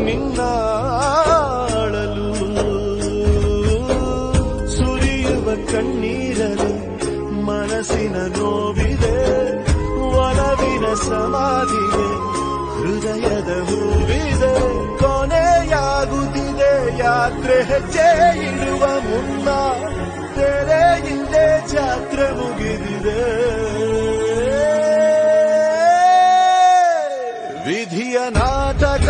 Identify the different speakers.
Speaker 1: ನಿನ್ನಾಳಲು ಸುರಿಯುವ ಕಣ್ಣೀರಲು ಮನಸ್ಸಿನ ನೋವಿದೆ ಒಲವಿನ ಸಮಾಧಿಗೆ ಹೃದಯದ ಹೂವಿದೆ ಕೊನೆಯಾಗುತ್ತಿದೆ ಯಾತ್ರೆ ಹೆಜ್ಜೆ ಇಡುವ ಮುನ್ನ ತೆರೆ ಹಿಂದೆ ಜಾತ್ರೆ ಮುಗಿದಿದೆ ವಿಧಿಯ ನಾಟಕ